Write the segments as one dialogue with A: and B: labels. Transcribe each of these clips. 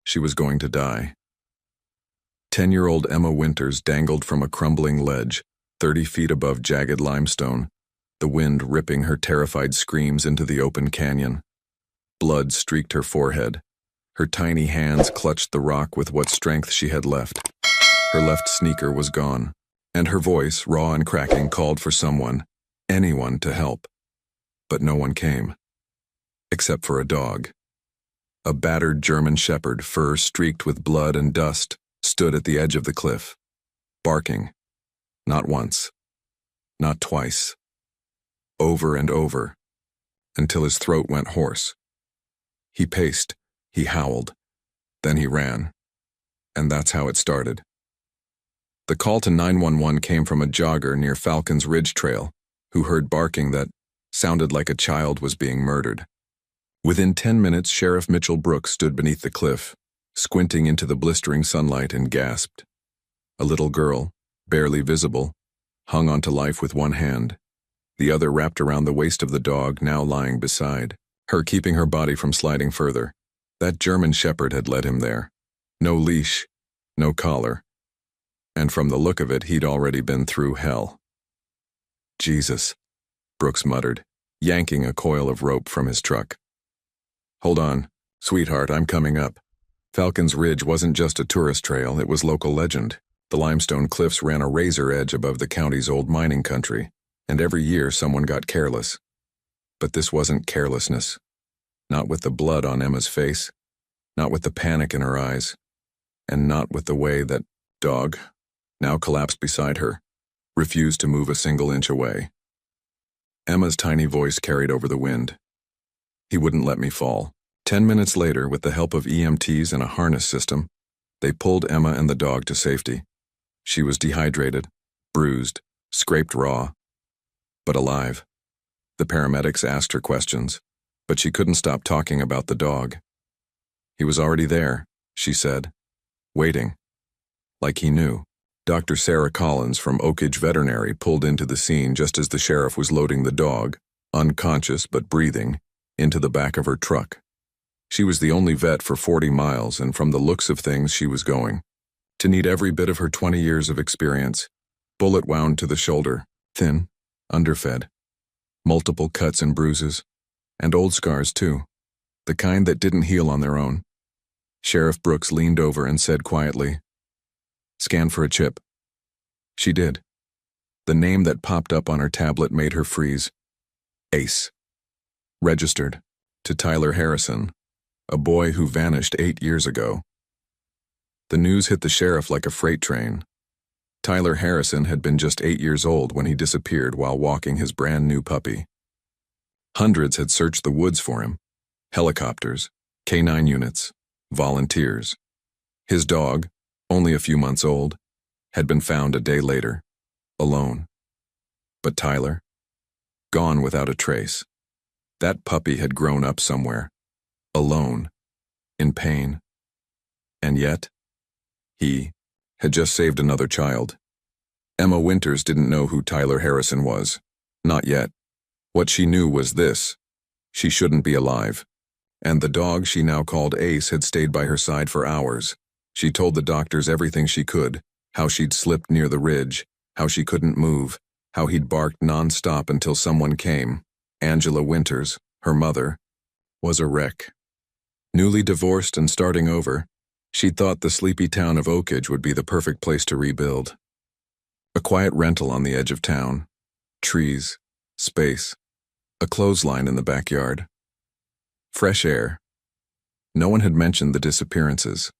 A: She was going to die. 10-year-old Emma Winters dangled from a crumbling ledge, 30 feet above jagged limestone, the wind ripping her terrified screams into the open canyon. Blood streaked her forehead. Her tiny hands clutched the rock with what strength she had left. Her left sneaker was gone, and her voice, raw and cracking, called for someone, anyone, to help. But no one came. Except for a dog. A battered German shepherd, fur streaked with blood and dust, stood at the edge of the cliff, barking. Not once. Not twice. Over and over, until his throat went hoarse. He paced, he howled, then he ran. And that's how it started. The call to 911 came from a jogger near Falcon's Ridge Trail, who heard barking that sounded like a child was being murdered. Within 10 minutes, Sheriff Mitchell Brooks stood beneath the cliff, squinting into the blistering sunlight, and gasped. A little girl, barely visible, hung onto life with one hand, the other wrapped around the waist of the dog now lying beside her, keeping her body from sliding further. That German shepherd had led him there. No leash, no collar. And from the look of it, he'd already been through hell. Jesus, Brooks muttered, yanking a coil of rope from his truck. Hold on, sweetheart, I'm coming up. Falcon's Ridge wasn't just a tourist trail, it was local legend. The limestone cliffs ran a razor edge above the county's old mining country, and every year someone got careless. But this wasn't carelessness. Not with the blood on Emma's face, not with the panic in her eyes, and not with the way that dog, now collapsed beside her, refused to move a single inch away. Emma's tiny voice carried over the wind. He wouldn't let me fall. 10 minutes later, with the help of EMTs and a harness system, they pulled Emma and the dog to safety. She was dehydrated, bruised, scraped raw, but alive. The paramedics asked her questions, but she couldn't stop talking about the dog. He was already there, she said, waiting. Like he knew. Dr. Sarah Collins from Oakage Veterinary pulled into the scene just as the sheriff was loading the dog, unconscious but breathing, into the back of her truck. She was the only vet for 40 miles, and from the looks of things she was going to need every bit of her 20 years of experience. Bullet wound to the shoulder, thin, underfed. Multiple cuts and bruises, and old scars too, the kind that didn't heal on their own. Sheriff Brooks leaned over and said quietly, "Scan for a chip." She did. The name that popped up on her tablet made her freeze. Ace. Registered to Tyler Harrison, a boy who vanished 8 years ago. The news hit the sheriff like a freight train. Tyler Harrison had been just 8 years old when he disappeared while walking his brand new puppy. Hundreds had searched the woods for him. Helicopters, K9 units, volunteers. His dog, only a few months old, had been found a day later, alone. But Tyler? Gone without a trace. That puppy had grown up somewhere, alone, in pain. And yet, he had just saved another child. Emma Winters didn't know who Tyler Harrison was. Not yet. What she knew was this: she shouldn't be alive. And the dog she now called Ace had stayed by her side for hours. She told the doctors everything she could, how she'd slipped near the ridge, how she couldn't move, how he'd barked non-stop until someone came. Angela Winters, her mother, was a wreck. Newly divorced and starting over, she thought the sleepy town of Oakage would be the perfect place to rebuild. A quiet rental on the edge of town, trees, space, a clothesline in the backyard. Fresh air. No one had mentioned the disappearances.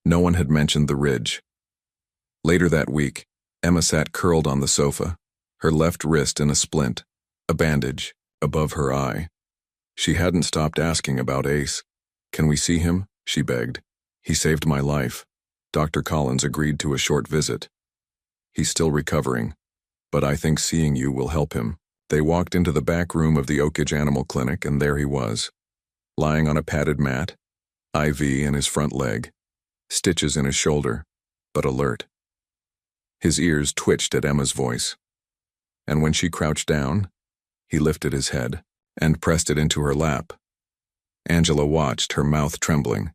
A: No one had mentioned the ridge. Later that week, Emma sat curled on the sofa, her left wrist in a splint, a bandage, above her eye. She hadn't stopped asking about Ace. "Can we see him?" she begged. "He saved my life." Dr. Collins agreed to a short visit. "He's still recovering, but I think seeing you will help him." They walked into the back room of the Oakage Animal Clinic, and there he was, lying on a padded mat, IV in his front leg, stitches in his shoulder, but alert. His ears twitched at Emma's voice, and when she crouched down, he lifted his head and pressed it into her lap. Angela watched, her mouth trembling.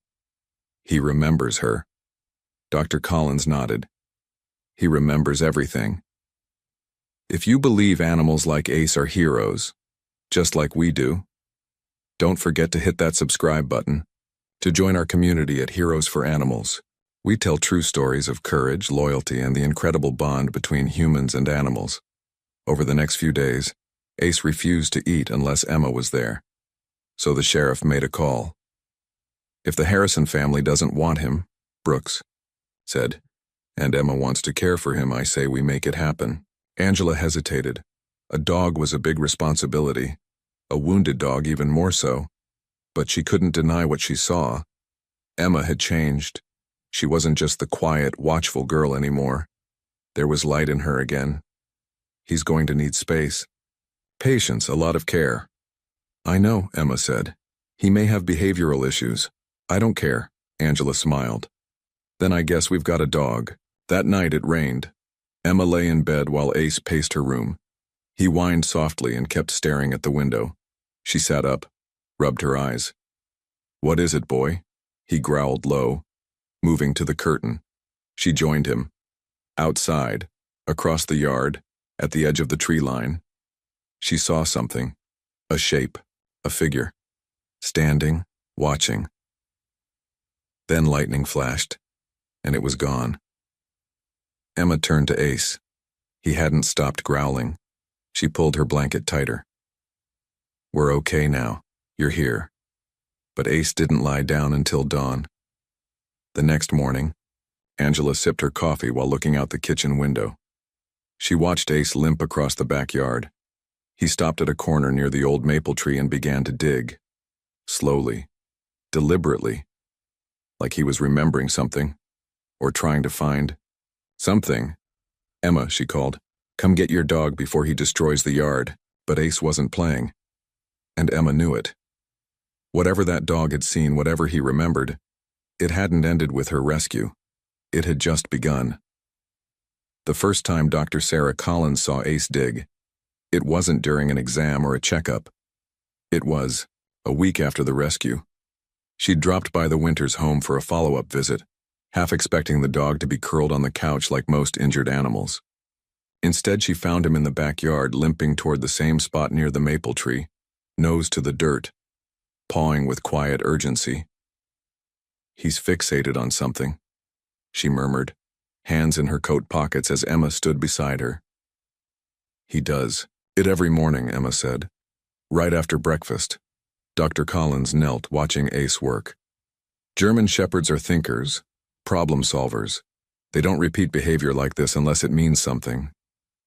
A: He remembers her. Dr. Collins nodded. He remembers everything. If you believe animals like Ace are heroes, just like we do, don't forget to hit that subscribe button to join our community at Heroes for Animals. We tell true stories of courage, loyalty, and the incredible bond between humans and animals. Over the next few days, Ace refused to eat unless Emma was there, so the sheriff made a call. If the Harrison family doesn't want him, Brooks said, and Emma wants to care for him, I say we make it happen. Angela hesitated. A dog was a big responsibility, a wounded dog even more so, but she couldn't deny what she saw. Emma had changed. She wasn't just the quiet, watchful girl anymore. There was light in her again. He's going to need space. Patience, a lot of care. I know, Emma said. He may have behavioral issues. I don't care, Angela smiled. Then I guess we've got a dog. That night it rained. Emma lay in bed while Ace paced her room. He whined softly and kept staring at the window. She sat up, rubbed her eyes. What is it, boy? He growled low, moving to the curtain. She joined him. Outside, across the yard, at the edge of the tree line, she saw something. A shape, a figure, standing, watching. Then lightning flashed, and it was gone. Emma turned to Ace. He hadn't stopped growling. She pulled her blanket tighter. We're okay now. You're here. But Ace didn't lie down until dawn. The next morning, Angela sipped her coffee while looking out the kitchen window. She watched Ace limp across the backyard. He stopped at a corner near the old maple tree and began to dig. Slowly, deliberately, like he was remembering something, or trying to find something. Emma, she called, come get your dog before he destroys the yard. But Ace wasn't playing, and Emma knew it. Whatever that dog had seen, whatever he remembered, it hadn't ended with her rescue. It had just begun. The first time Dr. Sarah Collins saw Ace dig, it wasn't during an exam or a checkup. It was a week after the rescue. She'd dropped by the Winters' home for a follow-up visit, half expecting the dog to be curled on the couch like most injured animals. Instead, she found him in the backyard, limping toward the same spot near the maple tree, nose to the dirt, pawing with quiet urgency. He's fixated on something, she murmured, hands in her coat pockets as Emma stood beside her. He does it every morning, Emma said. Right after breakfast, Dr. Collins knelt, watching Ace work. German Shepherds are thinkers, problem solvers. They don't repeat behavior like this unless it means something.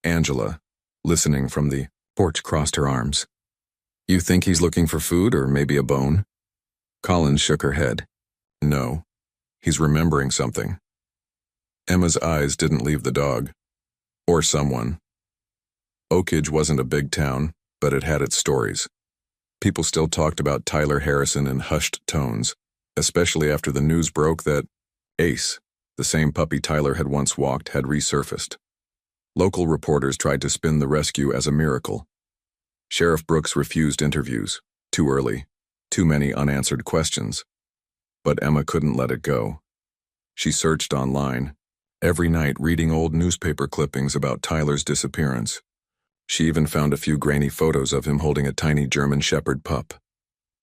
A: Angela, listening from the porch, crossed her arms. You think he's looking for food or maybe a bone? Collins shook her head. No, he's remembering something. Emma's eyes didn't leave the dog. Or someone. Oakage wasn't a big town, but it had its stories. People still talked about Tyler Harrison in hushed tones, especially after the news broke that Ace, the same puppy Tyler had once walked, had resurfaced. Local reporters tried to spin the rescue as a miracle. Sheriff Brooks refused interviews. Too early. Too many unanswered questions. But Emma couldn't let it go. She searched online, every night reading old newspaper clippings about Tyler's disappearance. She even found a few grainy photos of him holding a tiny German Shepherd pup.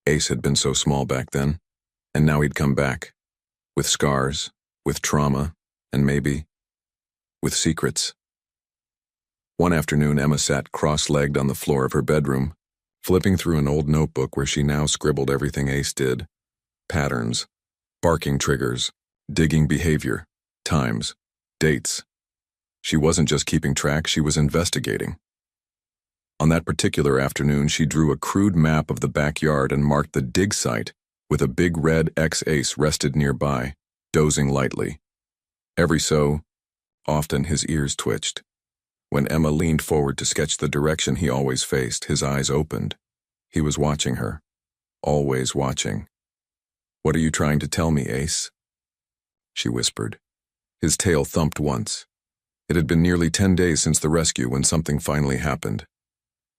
A: Ace had been so small back then, and now he'd come back. With scars, with trauma, and maybe with secrets. One afternoon, Emma sat cross-legged on the floor of her bedroom, flipping through an old notebook where she now scribbled everything Ace did. Patterns, barking triggers, digging behavior, times, dates. She wasn't just keeping track, she was investigating. On that particular afternoon, she drew a crude map of the backyard and marked the dig site with a big red X. Ace rested nearby, dozing lightly. Every so often his ears twitched. When Emma leaned forward to sketch the direction he always faced, his eyes opened. He was watching her, always watching. What are you trying to tell me, Ace? She whispered. His tail thumped once. It had been nearly 10 days since the rescue when something finally happened.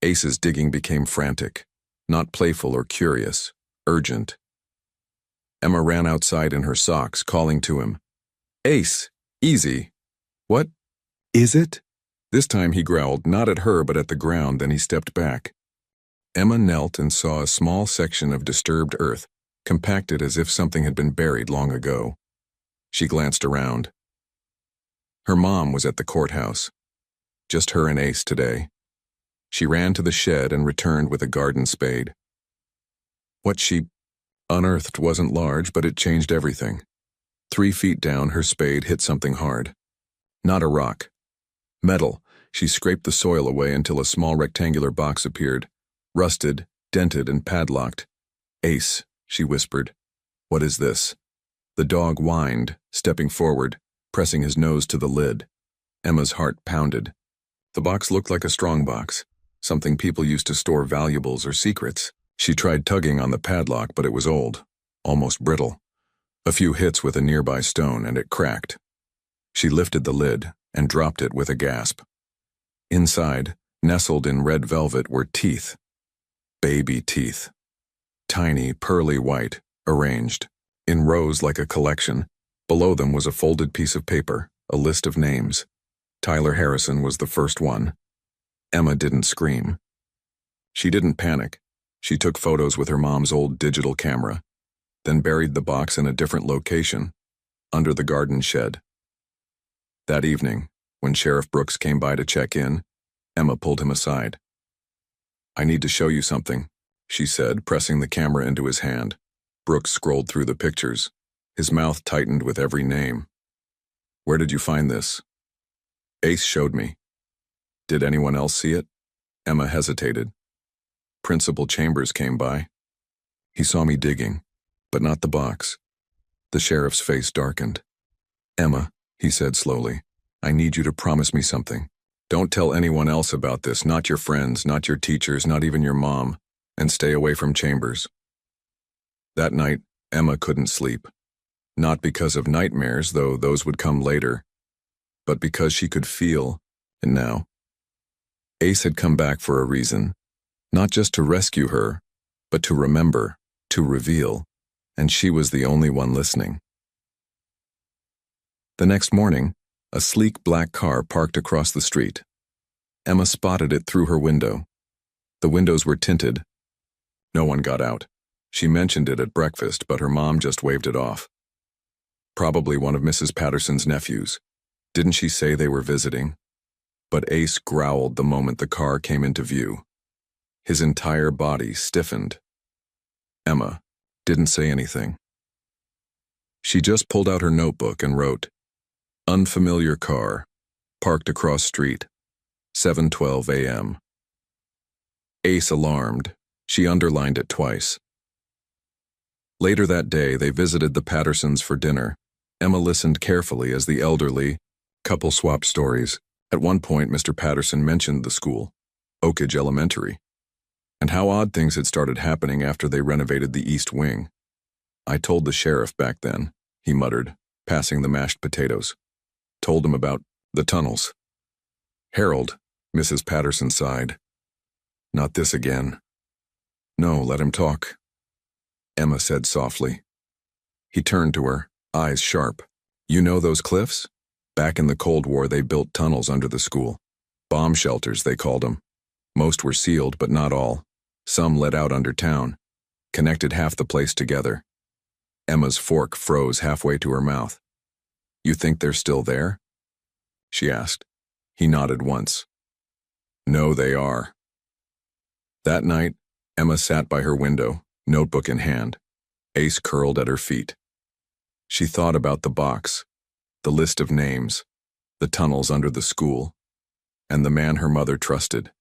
A: Ace's digging became frantic, not playful or curious, urgent. Emma ran outside in her socks, calling to him. Ace, easy. What? Is it? This time he growled, not at her but at the ground, then he stepped back. Emma knelt and saw a small section of disturbed earth, compacted as if something had been buried long ago. She glanced around. Her mom was at the courthouse. Just her and Ace today. She ran to the shed and returned with a garden spade. What she unearthed wasn't large, but it changed everything. 3 feet down, her spade hit something hard. Not a rock. Metal. She scraped the soil away until a small rectangular box appeared, rusted, dented, and padlocked. Ace, she whispered. What is this? The dog whined, stepping forward, pressing his nose to the lid. Emma's heart pounded. The box looked like a strong box, something people used to store valuables or secrets. She tried tugging on the padlock, but it was old, almost brittle. A few hits with a nearby stone, and it cracked. She lifted the lid and dropped it with a gasp. Inside, nestled in red velvet, were teeth. Baby teeth. Tiny, pearly white, arranged, in rows like a collection. Below them was a folded piece of paper, a list of names. Tyler Harrison was the first one. Emma didn't scream. She didn't panic. She took photos with her mom's old digital camera, then buried the box in a different location, under the garden shed. That evening, when Sheriff Brooks came by to check in, Emma pulled him aside. I need to show you something, she said, pressing the camera into his hand. Brooks scrolled through the pictures. His mouth tightened with every name. Where did you find this? Ace showed me. Did anyone else see it? Emma hesitated. Principal Chambers came by. He saw me digging, but not the box. The sheriff's face darkened. Emma, he said slowly, I need you to promise me something. Don't tell anyone else about this, not your friends, not your teachers, not even your mom, and stay away from Chambers. That night, Emma couldn't sleep. Not because of nightmares, though those would come later, but because she could feel, and now. Ace had come back for a reason, not just to rescue her, but to remember, to reveal, and she was the only one listening. The next morning, a sleek black car parked across the street. Emma spotted it through her window. The windows were tinted. No one got out. She mentioned it at breakfast, but her mom just waved it off. Probably one of Mrs. Patterson's nephews. Didn't she say they were visiting? But Ace growled the moment the car came into view. His entire body stiffened. Emma didn't say anything. She just pulled out her notebook and wrote, Unfamiliar car, parked across street, 7:12 a.m. Ace alarmed. She underlined it twice. Later that day, they visited the Pattersons for dinner. Emma listened carefully as the elderly couple swapped stories. At one point, Mr. Patterson mentioned the school, Oakage Elementary, and how odd things had started happening after they renovated the East Wing. I told the sheriff back then, he muttered, passing the mashed potatoes. Told him about the tunnels. Harold, Mrs. Patterson sighed. Not this again. No, let him talk, Emma said softly. He turned to her, eyes sharp. You know those cliffs? Back in the Cold War, they built tunnels under the school. Bomb shelters, they called them. Most were sealed, but not all. Some led out under town, connected half the place together. Emma's fork froze halfway to her mouth. You think they're still there? She asked. He nodded once. No, they are. That night, Emma sat by her window, notebook in hand. Ace curled at her feet. She thought about the box, the list of names, the tunnels under the school, and the man her mother trusted,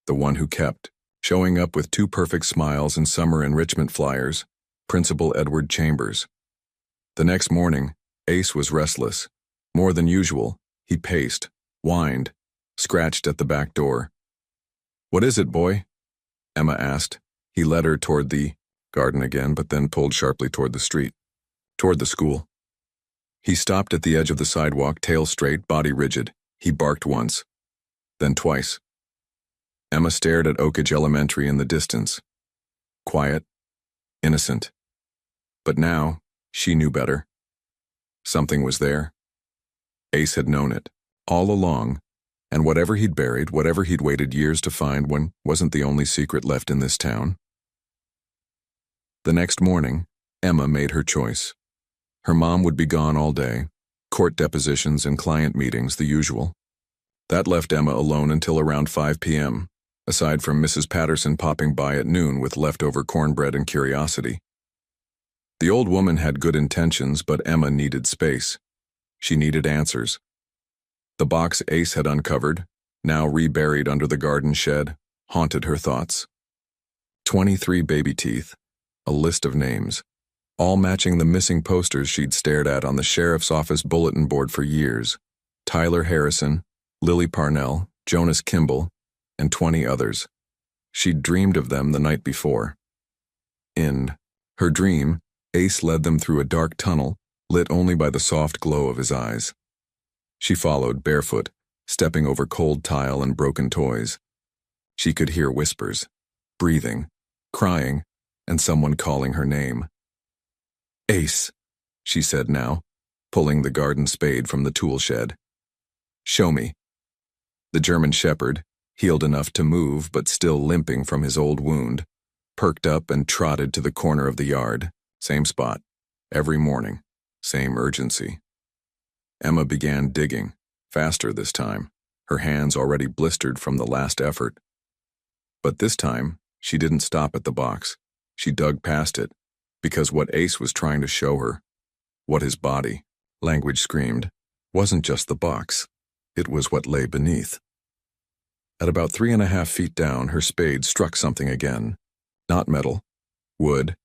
A: the one who kept, showing up with 2 perfect smiles and summer enrichment flyers, Principal Edward Chambers. The next morning, Ace was restless. More than usual, he paced, whined, scratched at the back door. What is it, boy? Emma asked. He led her toward the garden again, but then pulled sharply toward the street, toward the school. He stopped at the edge of the sidewalk, tail straight, body rigid. He barked once, then twice. Emma stared at Oakage Elementary in the distance. Quiet, innocent. But now, she knew better. Something was there. Ace had known it, all along, and whatever he'd buried, whatever he'd waited years to find, wasn't the only secret left in this town. The next morning, Emma made her choice. Her mom would be gone all day, court depositions and client meetings, the usual. That left Emma alone until around 5 p.m., aside from Mrs. Patterson popping by at noon with leftover cornbread and curiosity. The old woman had good intentions, but Emma needed space. She needed answers. The box Ace had uncovered, now reburied under the garden shed, haunted her thoughts. 23 baby teeth, a list of names, all matching the missing posters she'd stared at on the sheriff's office bulletin board for years. Tyler Harrison, Lily Parnell, Jonas Kimball, and 20 others. She'd dreamed of them the night before. In her dream, Ace led them through a dark tunnel, lit only by the soft glow of his eyes. She followed, barefoot, stepping over cold tile and broken toys. She could hear whispers, breathing, crying, and someone calling her name. "Ace," she said now, pulling the garden spade from the tool shed. "Show me." The German shepherd, healed enough to move but still limping from his old wound, perked up and trotted to the corner of the yard, same spot, every morning, same urgency. Emma began digging, faster this time, her hands already blistered from the last effort. But this time, she didn't stop at the box. She dug past it, because what Ace was trying to show her, what his body, language screamed, wasn't just the box. It was what lay beneath. At about 3.5 feet down, her spade struck something again. Not metal, wood.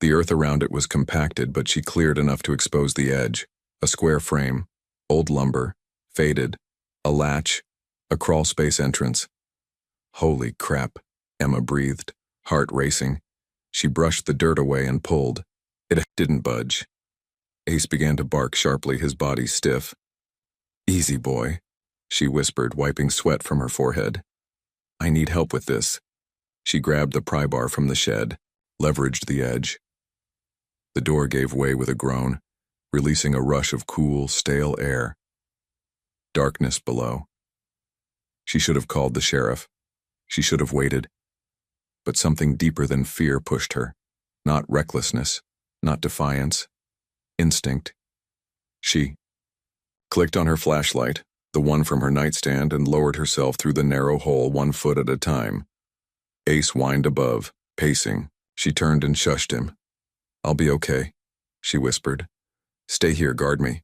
A: The earth around it was compacted, but she cleared enough to expose the edge. A square frame, old lumber, faded, a latch, a crawl space entrance. Holy crap, Emma breathed, heart racing. She brushed the dirt away and pulled. It didn't budge. Ace began to bark sharply, his body stiff. "Easy, boy," she whispered, wiping sweat from her forehead. "I need help with this." She grabbed the pry bar from the shed, leveraged the edge. The door gave way with a groan, releasing a rush of cool, stale air. Darkness below. She should have called the sheriff. She should have waited. But something deeper than fear pushed her. Not recklessness, not defiance. Instinct. She clicked on her flashlight, the one from her nightstand, and lowered herself through the narrow hole 1 foot at a time. Ace whined above, pacing. She turned and shushed him. "I'll be okay," she whispered. "Stay here, guard me."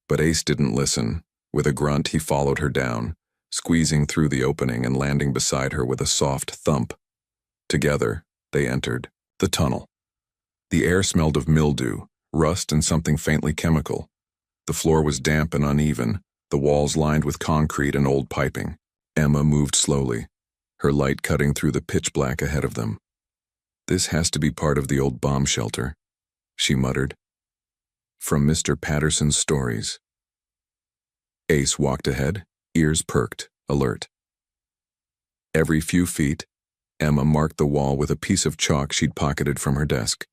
A: But Ace didn't listen. With a grunt, he followed her down, squeezing through the opening and landing beside her with a soft thump. Together, they entered the tunnel. The air smelled of mildew, rust, and something faintly chemical. The floor was damp and uneven, the walls lined with concrete and old piping. Emma moved slowly, her light cutting through the pitch black ahead of them. "This has to be part of the old bomb shelter," she muttered. From Mr. Patterson's stories. Ace walked ahead, ears perked, alert. Every few feet, Emma marked the wall with a piece of chalk she'd pocketed from her desk.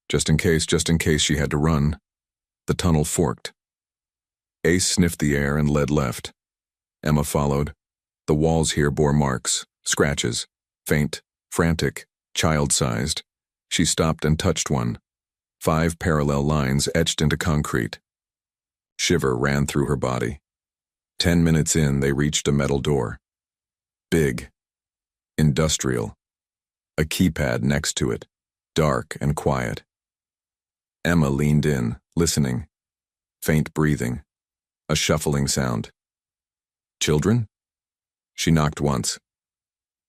A: Just in case she had to run. The tunnel forked. Ace sniffed the air and led left. Emma followed. The walls here bore marks, scratches, faint, frantic, child-sized. She stopped and touched one. 5 parallel lines etched into concrete. Shiver ran through her body. 10 minutes in, they reached a metal door. Big. Industrial. A keypad next to it, dark and quiet. Emma leaned in, listening. Faint breathing. A shuffling sound. "Children?" She knocked once.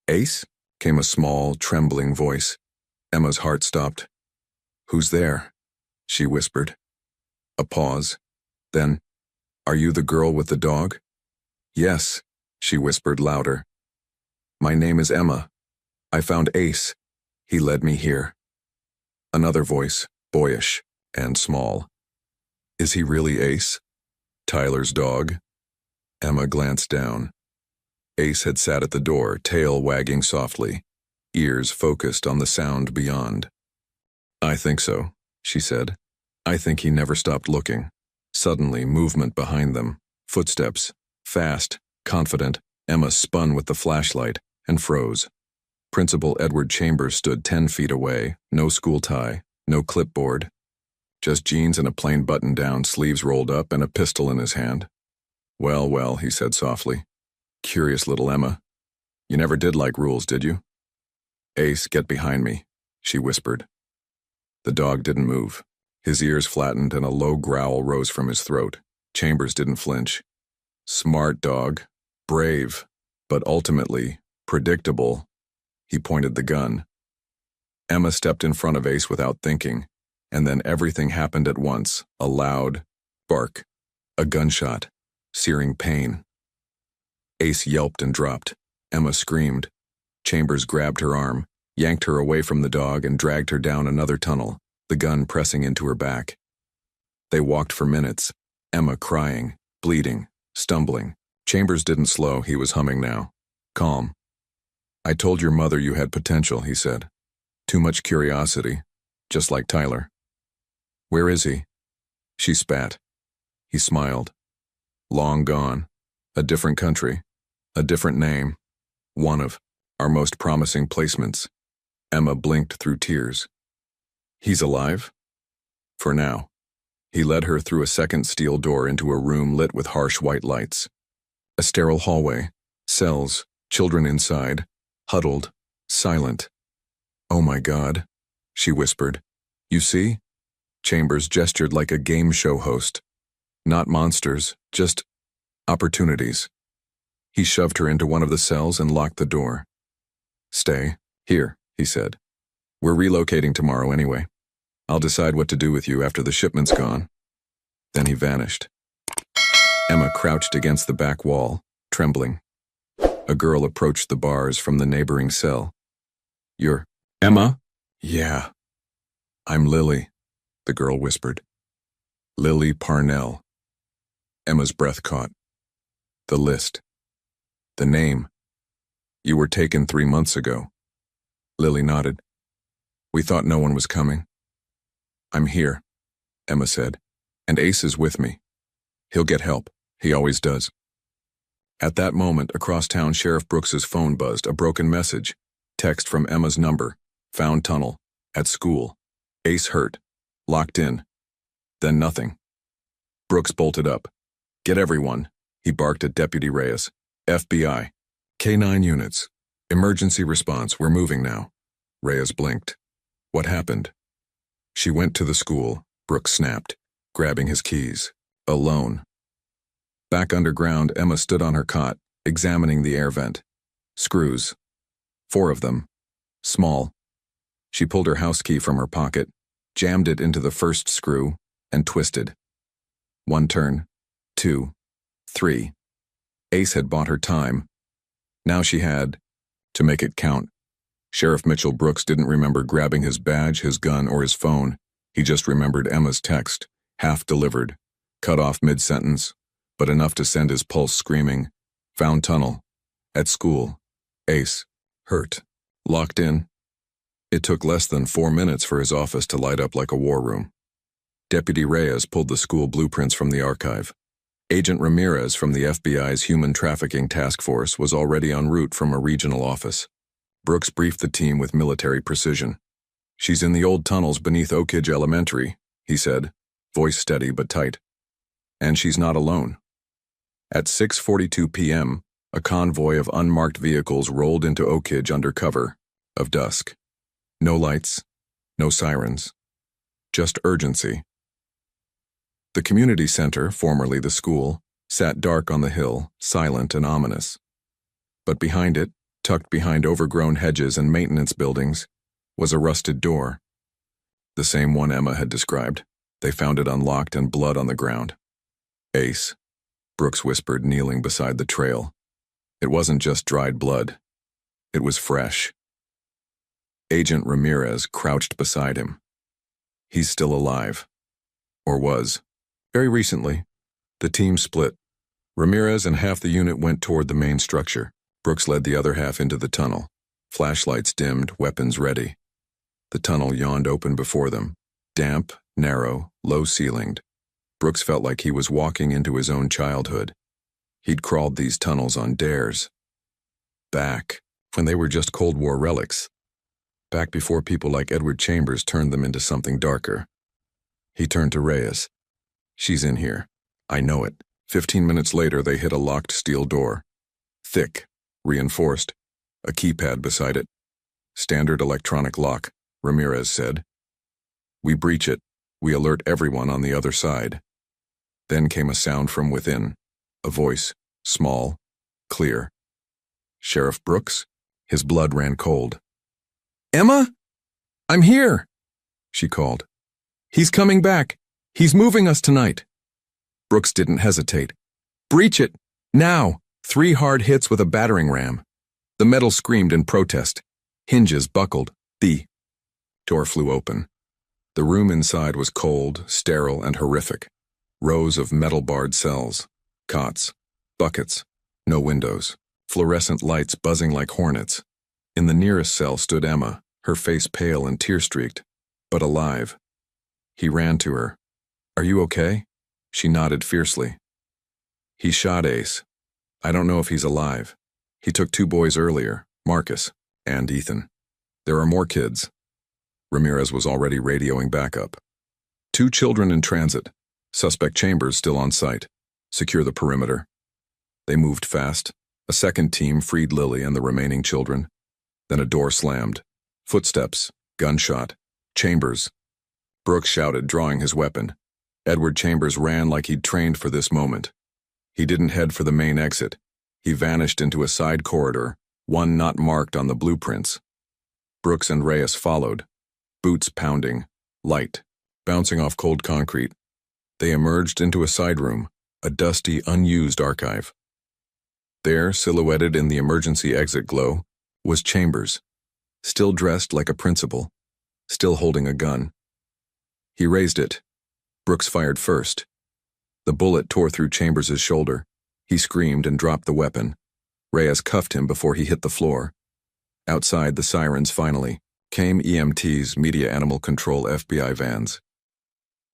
A: "Ace?" came a small, trembling voice. Emma's heart stopped. "Who's there?" she whispered. A pause. Then, "Are you the girl with the dog?" "Yes," she whispered louder. "My name is Emma. I found Ace. He led me here." Another voice, boyish and small. "Is he really Ace? Tyler's dog?" Emma glanced down. Ace had sat at the door, tail wagging softly, ears focused on the sound beyond. "I think so," she said. I think he never stopped looking. Suddenly, movement behind them. Footsteps. Fast, confident. Emma spun with the flashlight and froze. Principal Edward Chambers stood 10 feet away, no school tie, no clipboard. Just jeans and a plain button-down, sleeves rolled up, and a pistol in his hand. Well, well, he said softly. Curious little Emma. You never did like rules, did you? Ace, get behind me, she whispered. The dog didn't move. His ears flattened and a low growl rose from his throat. Chambers didn't flinch. Smart dog. Brave. But ultimately, predictable. He pointed the gun. Emma stepped in front of Ace without thinking, and then everything happened at once. A loud bark. A gunshot. Searing pain. Ace yelped and dropped. Emma screamed. Chambers grabbed her arm, yanked her away from the dog, and dragged her down another tunnel, the gun pressing into her back. They walked for minutes, Emma crying, bleeding, stumbling. Chambers didn't slow, he was humming now. Calm. I told your mother you had potential, he said. Too much curiosity, just like Tyler. Where is he? She spat. He smiled. Long gone. A different country. A different name. One of our most promising placements. Emma blinked through tears. He's alive? For now. He led her through a second steel door into a room lit with harsh white lights. A sterile hallway, cells, children inside, huddled, silent. Oh my God, she whispered. You see? Chambers gestured like a game show host. Not monsters, just opportunities. He shoved her into one of the cells and locked the door. Stay, here, he said. We're relocating tomorrow anyway. I'll decide what to do with you after the shipment's gone. Then he vanished. Emma crouched against the back wall, trembling. A girl approached the bars from the neighboring cell. You're Emma? Yeah. I'm Lily, the girl whispered. Lily Parnell. Emma's breath caught. The list. The name. You were taken 3 months ago. Lily nodded. We thought no one was coming. I'm here, Emma said, and Ace is with me. He'll get help. He always does. At that moment, across town, Sheriff Brooks's phone buzzed, a broken message. Text from Emma's number. Found tunnel. At school. Ace hurt. Locked in. Then nothing. Brooks bolted up. Get everyone, he barked at Deputy Reyes. FBI. K9 units. Emergency response, we're moving now. Reyes blinked. What happened? She went to the school, Brooks snapped, grabbing his keys. Alone. Back underground, Emma stood on her cot, examining the air vent. Screws. 4 of them. Small. She pulled her house key from her pocket, jammed it into the first screw, and twisted. 1 turn. 2. 3. Ace had bought her time. Now she had to make it count. Sheriff Mitchell Brooks didn't remember grabbing his badge, his gun, or his phone. He just remembered Emma's text, half delivered, cut off mid-sentence, but enough to send his pulse screaming. Found tunnel. At school. Ace. Hurt. Locked in. It took less than 4 minutes for his office to light up like a war room. Deputy Reyes pulled the school blueprints from the archive. Agent Ramirez from the FBI's Human Trafficking Task Force was already en route from a regional office. Brooks briefed the team with military precision. She's in the old tunnels beneath Oak Ridge Elementary, he said, voice steady but tight. And she's not alone. At 6:42 p.m., a convoy of unmarked vehicles rolled into Oak Ridge under cover of dusk. No lights, no sirens, just urgency. The community center, formerly the school, sat dark on the hill, silent and ominous. But behind it, tucked behind overgrown hedges and maintenance buildings, was a rusted door. The same one Emma had described. They found it unlocked and blood on the ground. Ace, Brooks whispered, kneeling beside the trail. It wasn't just dried blood. It was fresh. Agent Ramirez crouched beside him. He's still alive. Or was. Very recently, the team split. Ramirez and half the unit went toward the main structure. Brooks led the other half into the tunnel. Flashlights dimmed, weapons ready. The tunnel yawned open before them. Damp, narrow, low-ceilinged. Brooks felt like he was walking into his own childhood. He'd crawled these tunnels on dares. Back, when they were just Cold War relics. Back before people like Edward Chambers turned them into something darker. He turned to Reyes. "She's in here. I know it." 15 minutes later, they hit a locked steel door. Thick, reinforced, a keypad beside it. "Standard electronic lock," Ramirez said. "We breach it. We alert everyone on the other side." Then came a sound from within. A voice, small, clear. "Sheriff Brooks?" His blood ran cold. "Emma? I'm here," she called. "He's coming back. He's moving us tonight." Brooks didn't hesitate. "Breach it! Now!" 3 hard hits with a battering ram. The metal screamed in protest. Hinges buckled. The door flew open. The room inside was cold, sterile, and horrific. Rows of metal-barred cells. Cots. Buckets. No windows. Fluorescent lights buzzing like hornets. In the nearest cell stood Emma, her face pale and tear-streaked, but alive. He ran to her. "Are you okay?" She nodded fiercely. "He shot Ace. I don't know if he's alive. He took 2 boys earlier, Marcus and Ethan. There are more kids." Ramirez was already radioing backup. 2 children in transit. Suspect Chambers still on site. Secure the perimeter." They moved fast. A second team freed Lily and the remaining children. Then a door slammed. Footsteps. Gunshot. Chambers. Brooks shouted, drawing his weapon. Edward Chambers ran like he'd trained for this moment. He didn't head for the main exit. He vanished into a side corridor, one not marked on the blueprints. Brooks and Reyes followed, boots pounding, light, bouncing off cold concrete. They emerged into a side room, a dusty, unused archive. There, silhouetted in the emergency exit glow, was Chambers, still dressed like a principal, still holding a gun. He raised it. Brooks fired first. The bullet tore through Chambers' shoulder. He screamed and dropped the weapon. Reyes cuffed him before he hit the floor. Outside, the sirens finally came. EMTs, Media Animal Control FBI vans.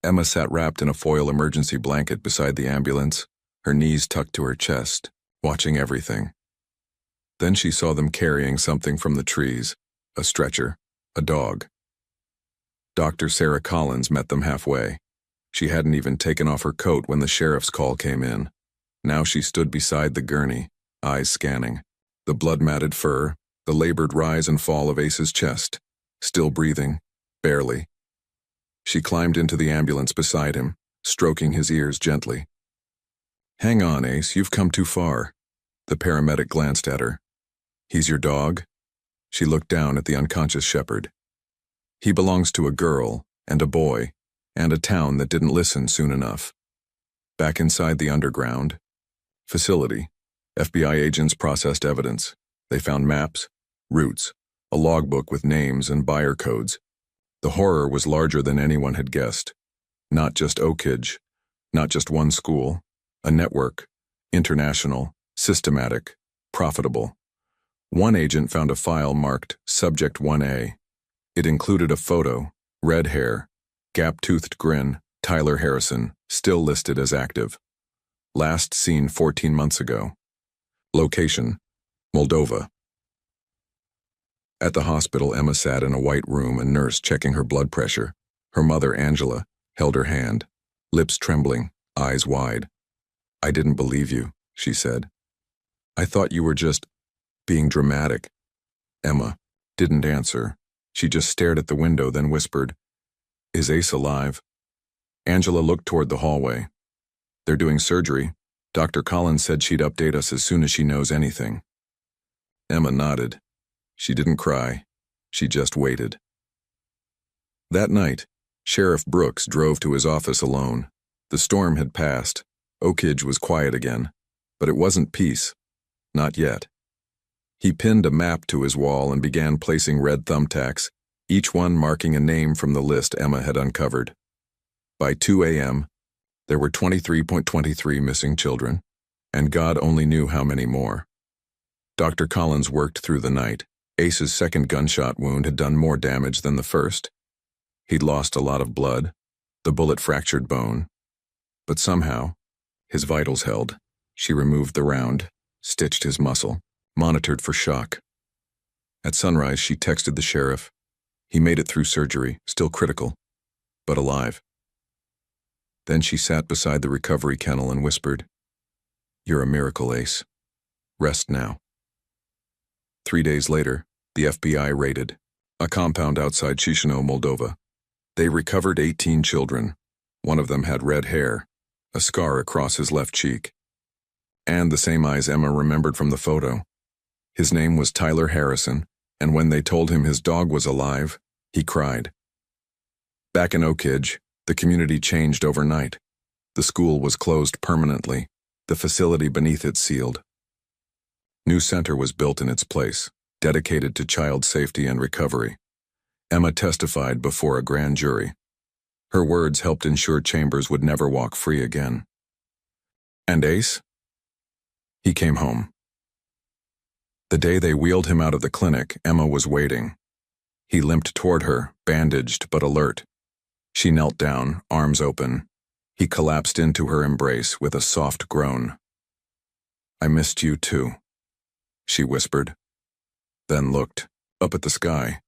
A: Emma sat wrapped in a foil emergency blanket beside the ambulance, her knees tucked to her chest, watching everything. Then she saw them carrying something from the trees, a stretcher, a dog. Dr. Sarah Collins met them halfway. She hadn't even taken off her coat when the sheriff's call came in. Now she stood beside the gurney, eyes scanning. The blood-matted fur, the labored rise and fall of Ace's chest. Still breathing, barely. She climbed into the ambulance beside him, stroking his ears gently. "Hang on, Ace, you've come too far." The paramedic glanced at her. "He's your dog?" She looked down at the unconscious shepherd. "He belongs to a girl, and a boy, and a town that didn't listen soon enough." Back inside the underground facility, FBI agents processed evidence. They found maps, routes, a logbook with names and buyer codes. The horror was larger than anyone had guessed. Not just Oakridge, not just one school, a network, international, systematic, profitable. One agent found a file marked Subject 1A. It included a photo, red hair, gap-toothed grin, Tyler Harrison, still listed as active. Last seen 14 months ago. Location, Moldova. At the hospital, Emma sat in a white room, a nurse checking her blood pressure. Her mother, Angela, held her hand, lips trembling, eyes wide. "I didn't believe you," she said. "I thought you were just being dramatic." Emma didn't answer. She just stared at the window, then whispered, "Is Ace alive?" Angela looked toward the hallway. "They're doing surgery. Dr. Collins said she'd update us as soon as she knows anything." Emma nodded. She didn't cry. She just waited. That night, Sheriff Brooks drove to his office alone. The storm had passed. Oakridge was quiet again. But it wasn't peace. Not yet. He pinned a map to his wall and began placing red thumbtacks, each one marking a name from the list Emma had uncovered. By 2 a.m., there were 23.23 missing children, and God only knew how many more. Dr. Collins worked through the night. Ace's second gunshot wound had done more damage than the first. He'd lost a lot of blood, the bullet fractured bone, but somehow, his vitals held. She removed the round, stitched his muscle, monitored for shock. At sunrise, she texted the sheriff. He made it through surgery, still critical, but alive. Then she sat beside the recovery kennel and whispered, "You're a miracle, Ace. Rest now." 3 days later, the FBI raided a compound outside Chisinau, Moldova. They recovered 18 children. One of them had red hair, a scar across his left cheek, and the same eyes Emma remembered from the photo. His name was Tyler Harrison, and when they told him his dog was alive, he cried. Back in Oakidge, the community changed overnight. The school was closed permanently, the facility beneath it sealed. New center was built in its place, dedicated to child safety and recovery. Emma testified before a grand jury. Her words helped ensure Chambers would never walk free again. And Ace? He came home. The day they wheeled him out of the clinic, Emma was waiting. He limped toward her, bandaged but alert. She knelt down, arms open. He collapsed into her embrace with a soft groan. "I missed you too," she whispered, then looked up at the sky.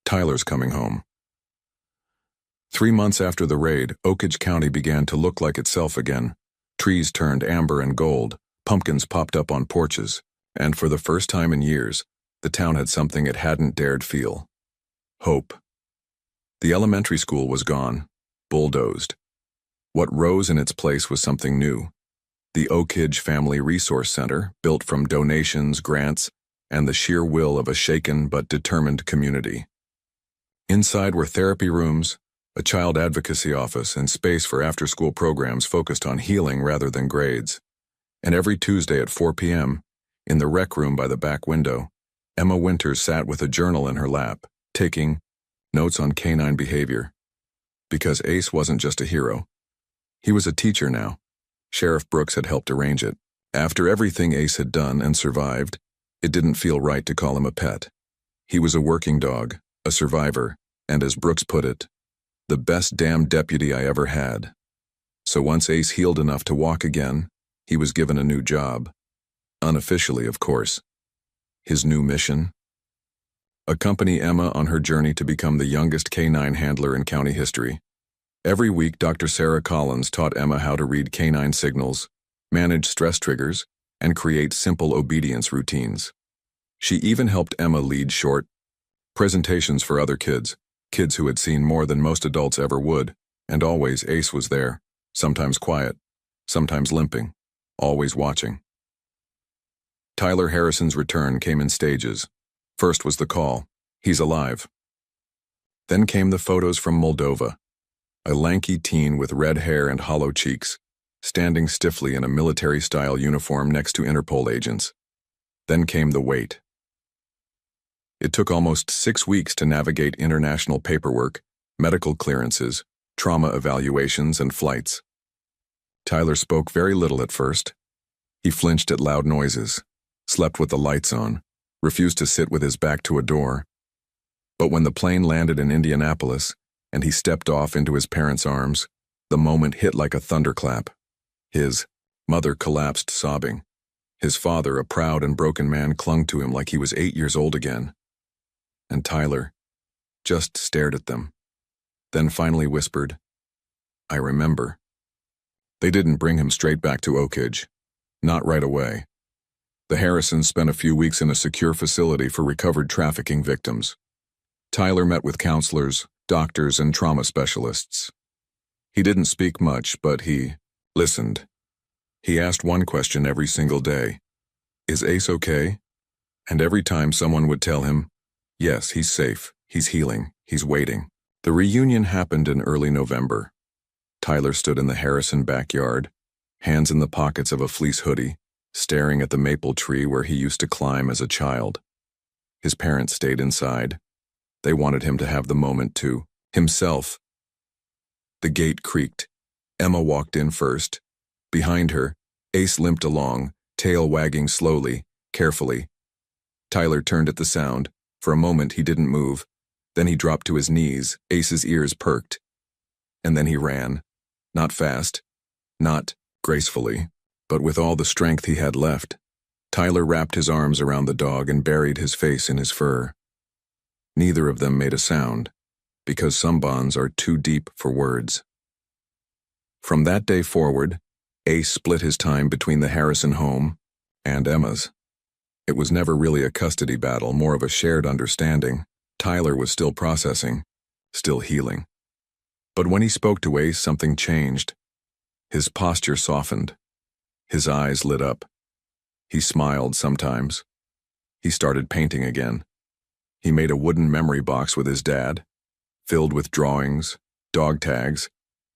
A: Tyler's coming home. 3 months after the raid, Oakidge County began to look like itself again. Trees turned amber and gold, pumpkins popped up on porches, and for the first time in years, the town had something it hadn't dared feel. Hope. The elementary school was gone, bulldozed. What rose in its place was something new. The Oakidge Family Resource Center, built from donations, grants, and the sheer will of a shaken but determined community. Inside were therapy rooms, a child advocacy office, and space for after-school programs focused on healing rather than grades. And every Tuesday at 4 p.m., in the rec room by the back window, Emma Winters sat with a journal in her lap, taking notes on canine behavior. Because Ace wasn't just a hero. He was a teacher now. Sheriff Brooks had helped arrange it. After everything Ace had done and survived, it didn't feel right to call him a pet. He was a working dog, a survivor, and as Brooks put it, the best damn deputy I ever had. So once Ace healed enough to walk again, he was given a new job. Unofficially, of course. His new mission? Accompany Emma on her journey to become the youngest canine handler in county history. Every week, Dr. Sarah Collins taught Emma how to read canine signals, manage stress triggers, and create simple obedience routines. She even helped Emma lead short presentations for other kids who had seen more than most adults ever would, and always Ace was there, sometimes quiet, sometimes limping, always watching. Tyler Harrison's return came in stages. First was the call, "He's alive." Then came the photos from Moldova, a lanky teen with red hair and hollow cheeks, standing stiffly in a military-style uniform next to Interpol agents. Then came the wait. It took almost 6 weeks to navigate international paperwork, medical clearances, trauma evaluations, and flights. Tyler spoke very little at first. He flinched at loud noises, slept with the lights on, refused to sit with his back to a door. But when the plane landed in Indianapolis, and he stepped off into his parents' arms, the moment hit like a thunderclap. His mother collapsed sobbing. His father, a proud and broken man, clung to him like he was 8 years old again. And Tyler just stared at them, then finally whispered, "I remember." They didn't bring him straight back to Oakidge. Not right away. The Harrisons spent a few weeks in a secure facility for recovered trafficking victims. Tyler met with counselors, doctors, and trauma specialists. He didn't speak much, but he listened. He asked one question every single day. "Is Ace okay?" And every time someone would tell him, "Yes, he's safe, he's healing, he's waiting." The reunion happened in early November. Tyler stood in the Harrison backyard, hands in the pockets of a fleece hoodie, staring at the maple tree where he used to climb as a child. His parents stayed inside. They wanted him to have the moment to himself. The gate creaked. Emma walked in first. Behind her, Ace limped along, tail wagging slowly, carefully. Tyler turned at the sound. For a moment he didn't move. Then he dropped to his knees, Ace's ears perked. And then he ran. Not fast, not gracefully, but with all the strength he had left. Tyler wrapped his arms around the dog and buried his face in his fur. Neither of them made a sound, because some bonds are too deep for words. From that day forward, Ace split his time between the Harrison home and Emma's. It was never really a custody battle, more of a shared understanding. Tyler was still processing, still healing. But when he spoke to Ace, something changed. His posture softened. His eyes lit up. He smiled sometimes. He started painting again. He made a wooden memory box with his dad, filled with drawings, dog tags,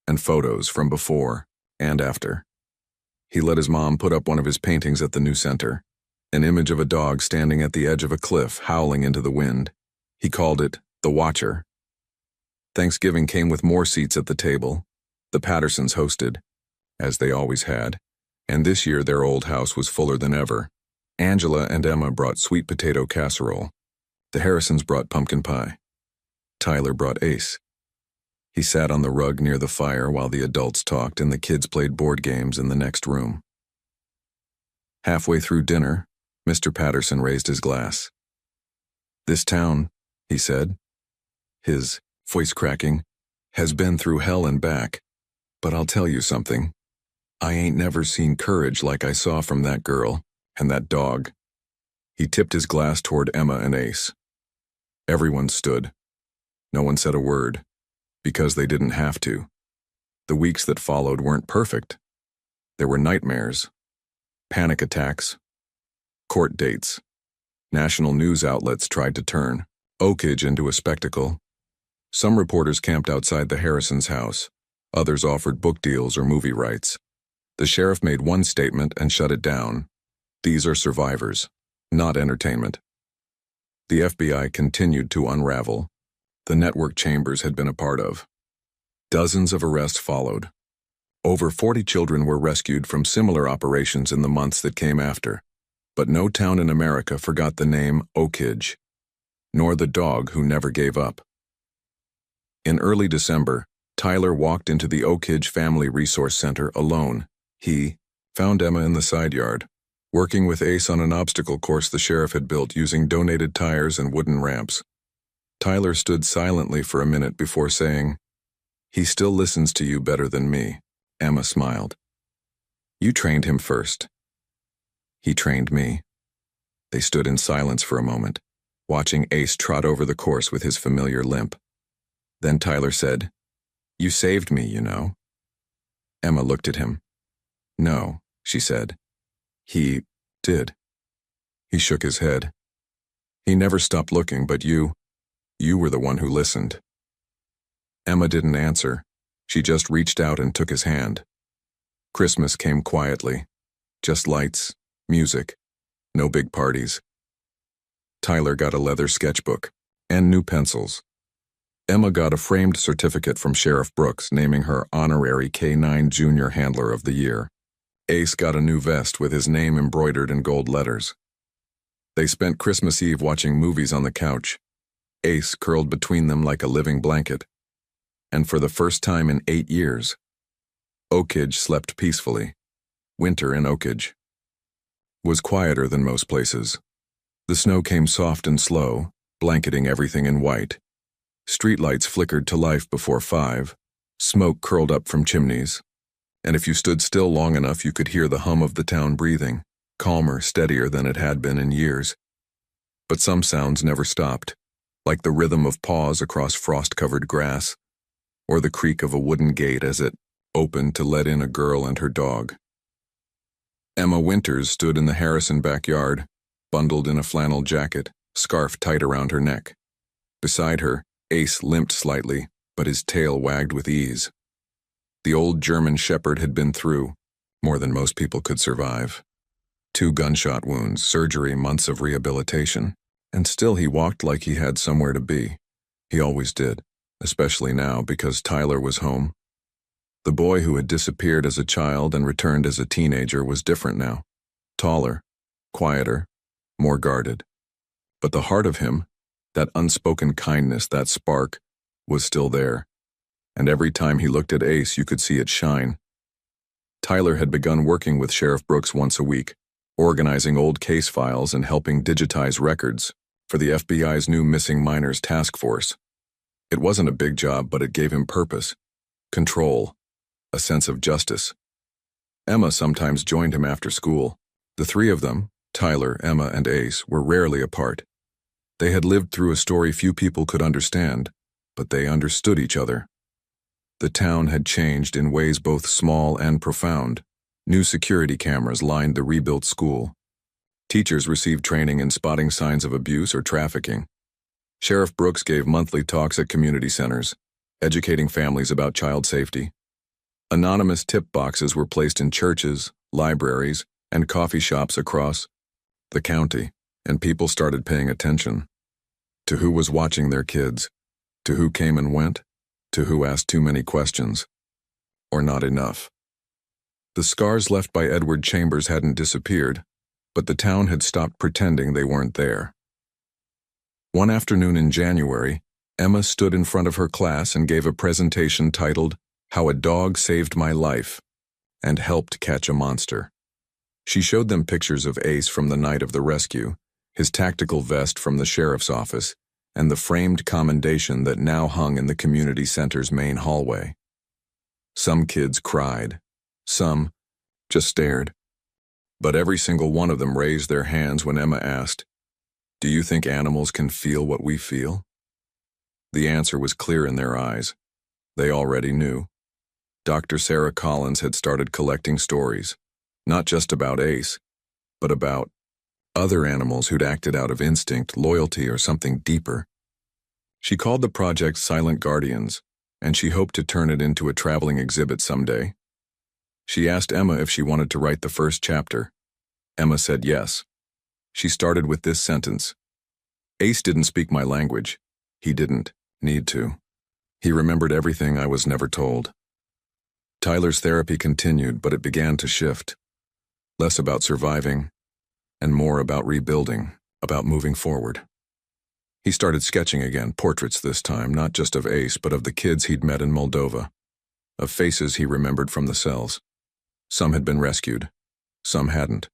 A: and photos from before and after. He let his mom put up one of his paintings at the new center, an image of a dog standing at the edge of a cliff, howling into the wind. He called it The Watcher. Thanksgiving came with more seats at the table. The Pattersons hosted, as they always had, and this year their old house was fuller than ever. Angela and Emma brought sweet potato casserole. The Harrisons brought pumpkin pie. Tyler brought Ace. He sat on the rug near the fire while the adults talked and the kids played board games in the next room. Halfway through dinner, Mr. Patterson raised his glass. "This town," he said, his voice cracking, "has been through hell and back, but I'll tell you something. I ain't never seen courage like I saw from that girl and that dog." He tipped his glass toward Emma and Ace. Everyone stood. No one said a word, because they didn't have to. The weeks that followed weren't perfect. There were nightmares, panic attacks, court dates. National news outlets tried to turn Oakage into a spectacle. Some reporters camped outside the Harrisons' house. Others offered book deals or movie rights. The sheriff made one statement and shut it down. These are survivors, not entertainment. The FBI continued to unravel the network Chambers had been a part of. Dozens of arrests followed. Over 40 children were rescued from similar operations in the months that came after. But no town in America forgot the name Oakage, nor the dog who never gave up. In early December, Tyler walked into the Oakage Family Resource Center alone. He found Emma in the side yard, working with Ace on an obstacle course the sheriff had built using donated tires and wooden ramps. Tyler stood silently for a minute before saying, "He still listens to you better than me." Emma smiled. "You trained him first." "He trained me." They stood in silence for a moment, watching Ace trot over the course with his familiar limp. Then Tyler said, "You saved me, you know." Emma looked at him. "No," she said. "He did." He shook his head. "He never stopped looking, but you were the one who listened." Emma didn't answer. She just reached out and took his hand. Christmas came quietly. Just lights, music, no big parties. Tyler got a leather sketchbook and new pencils. Emma got a framed certificate from Sheriff Brooks naming her honorary K-9 Junior Handler of the Year. Ace got a new vest with his name embroidered in gold letters. They spent Christmas Eve watching movies on the couch, Ace curled between them like a living blanket. And for the first time in 8 years, Oakage slept peacefully. Winter in Oakage was quieter than most places. The snow came soft and slow, blanketing everything in white. Streetlights flickered to life before 5, smoke curled up from chimneys, and if you stood still long enough you could hear the hum of the town breathing, calmer, steadier than it had been in years. But some sounds never stopped, like the rhythm of paws across frost-covered grass, or the creak of a wooden gate as it opened to let in a girl and her dog. Emma Winters stood in the Harrison backyard, bundled in a flannel jacket, scarf tight around her neck. Beside her, Ace limped slightly, but his tail wagged with ease. The old German shepherd had been through more than most people could survive. 2 gunshot wounds, surgery, months of rehabilitation, and still he walked like he had somewhere to be. He always did, especially now because Tyler was home. The boy who had disappeared as a child and returned as a teenager was different now. Taller, quieter, more guarded. But the heart of him, That unspoken kindness, that spark, was still there. And every time he looked at Ace, you could see it shine. Tyler had begun working with Sheriff Brooks once a week, organizing old case files and helping digitize records for the FBI's new Missing Minors Task Force. It wasn't a big job, but it gave him purpose, control, a sense of justice. Emma sometimes joined him after school. The three of them, Tyler, Emma, and Ace, were rarely apart. They had lived through a story few people could understand, but they understood each other. The town had changed in ways both small and profound. New security cameras lined the rebuilt school. Teachers received training in spotting signs of abuse or trafficking. Sheriff Brooks gave monthly talks at community centers, educating families about child safety. Anonymous tip boxes were placed in churches, libraries, and coffee shops across the county, and people started paying attention to who was watching their kids, to who came and went, to who asked too many questions, or not enough. The scars left by Edward Chambers hadn't disappeared, but the town had stopped pretending they weren't there. One afternoon in January, Emma stood in front of her class and gave a presentation titled, "How a Dog Saved My Life," and helped catch a monster. She showed them pictures of Ace from the night of the rescue, his tactical vest from the sheriff's office, and the framed commendation that now hung in the community center's main hallway. Some kids cried. Some just stared. But every single one of them raised their hands when Emma asked, "Do you think animals can feel what we feel?" The answer was clear in their eyes. They already knew. Dr. Sarah Collins had started collecting stories, not just about Ace, but about other animals who'd acted out of instinct, loyalty, or something deeper. She called the project Silent Guardians, and she hoped to turn it into a traveling exhibit someday. She asked Emma if she wanted to write the first chapter. Emma said yes. She started with this sentence: "Ace didn't speak my language. He didn't need to. He remembered everything I was never told." Tyler's therapy continued, but it began to shift. Less about surviving, and more about rebuilding, about moving forward. He started sketching again, portraits this time, not just of Ace, but of the kids he'd met in Moldova, of faces he remembered from the cells. Some had been rescued, some hadn't.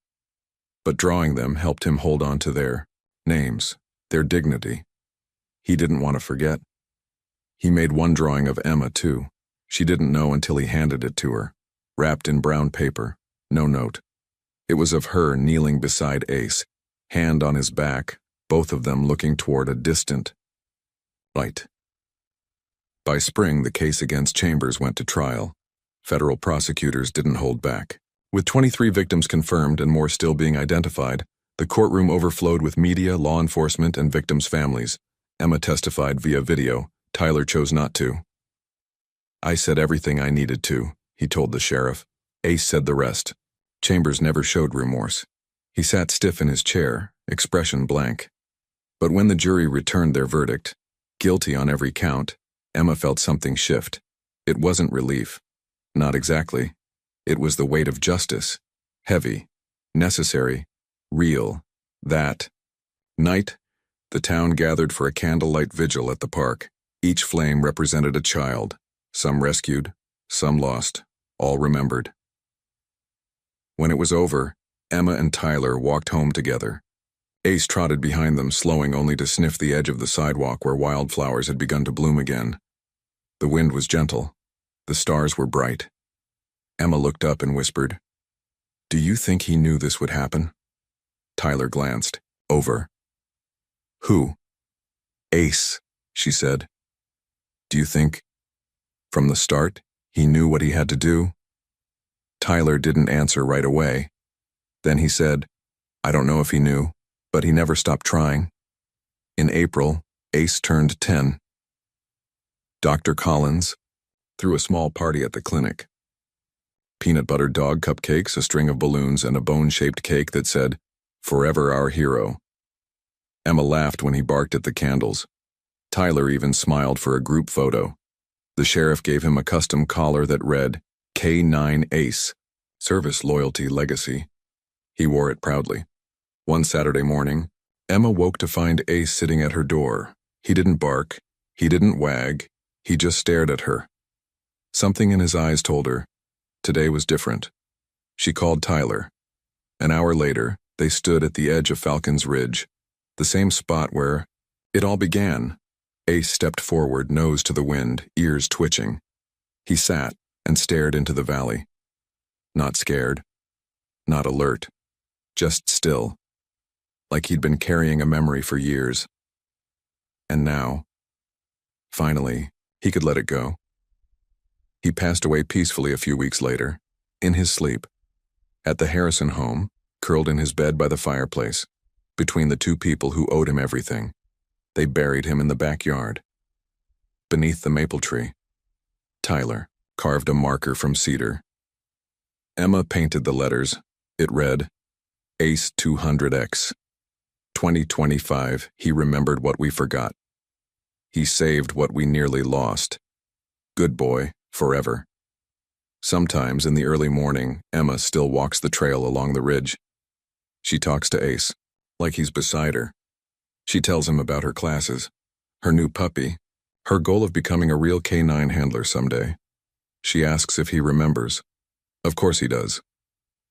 A: But drawing them helped him hold on to their names, their dignity. He didn't want to forget. He made one drawing of Emma, too. She didn't know until he handed it to her, wrapped in brown paper, no note. It was of her kneeling beside Ace, hand on his back, both of them looking toward a distant light. By spring, the case against Chambers went to trial. Federal prosecutors didn't hold back. With 23 victims confirmed and more still being identified, the courtroom overflowed with media, law enforcement, and victims' families. Emma testified via video. Tyler chose not to. "I said everything I needed to," he told the sheriff. Ace said the rest. Chambers never showed remorse. He sat stiff in his chair, expression blank. But when the jury returned their verdict, guilty on every count, Emma felt something shift. It wasn't relief. Not exactly. It was the weight of justice. Heavy, necessary, real. That night, the town gathered for a candlelight vigil at the park. Each flame represented a child. Some rescued, some lost, all remembered. When it was over, Emma and Tyler walked home together. Ace trotted behind them, slowing only to sniff the edge of the sidewalk where wildflowers had begun to bloom again. The wind was gentle. The stars were bright. Emma looked up and whispered, "Do you think he knew this would happen?" Tyler glanced. Over. "Who?" "Ace," she said. "Do you think, from the start, he knew what he had to do?" Tyler didn't answer right away. Then he said, "I don't know if he knew, but he never stopped trying." In April, Ace turned 10. Dr. Collins threw a small party at the clinic. Peanut butter dog cupcakes, a string of balloons, and a bone-shaped cake that said, "Forever our hero." Emma laughed when he barked at the candles. Tyler even smiled for a group photo. The sheriff gave him a custom collar that read, K9 Ace, Service, Loyalty, Legacy. He wore it proudly. One Saturday morning, Emma woke to find Ace sitting at her door. He didn't bark. He didn't wag. He just stared at her. Something in his eyes told her today was different. She called Tyler. An hour later, they stood at the edge of Falcon's Ridge, the same spot where it all began. Ace stepped forward, nose to the wind, ears twitching. He sat and stared into the valley. Not scared, not alert, just still, like he'd been carrying a memory for years. And now, finally, he could let it go. He passed away peacefully a few weeks later, in his sleep, at the Harrison home, curled in his bed by the fireplace, between the two people who owed him everything. They buried him in the backyard. Beneath the maple tree, Tyler carved a marker from cedar. Emma painted the letters. It read, Ace 200X. 2025, he remembered what we forgot. He saved what we nearly lost. Good boy, forever. Sometimes in the early morning, Emma still walks the trail along the ridge. She talks to Ace, like he's beside her. She tells him about her classes, her new puppy, her goal of becoming a real canine handler someday. She asks if he remembers. Of course he does.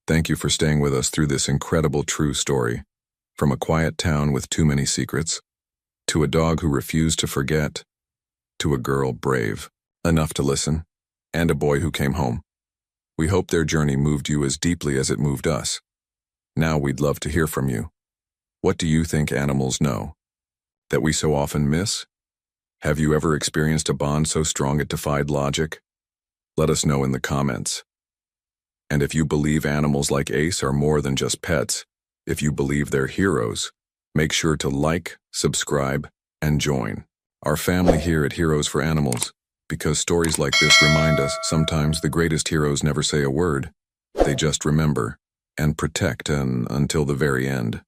A: Thank you for staying with us through this incredible true story. From a quiet town with too many secrets, to a dog who refused to forget, to a girl brave enough to listen, and a boy who came home. We hope their journey moved you as deeply as it moved us. Now we'd love to hear from you. What do you think animals know that we so often miss? Have you ever experienced a bond so strong it defied logic? Let us know in the comments. And if you believe animals like Ace are more than just pets, if you believe they're heroes, make sure to like, subscribe, and join our family here at Heroes for Animals, because stories like this remind us sometimes the greatest heroes never say a word. They just remember and protect until the very end.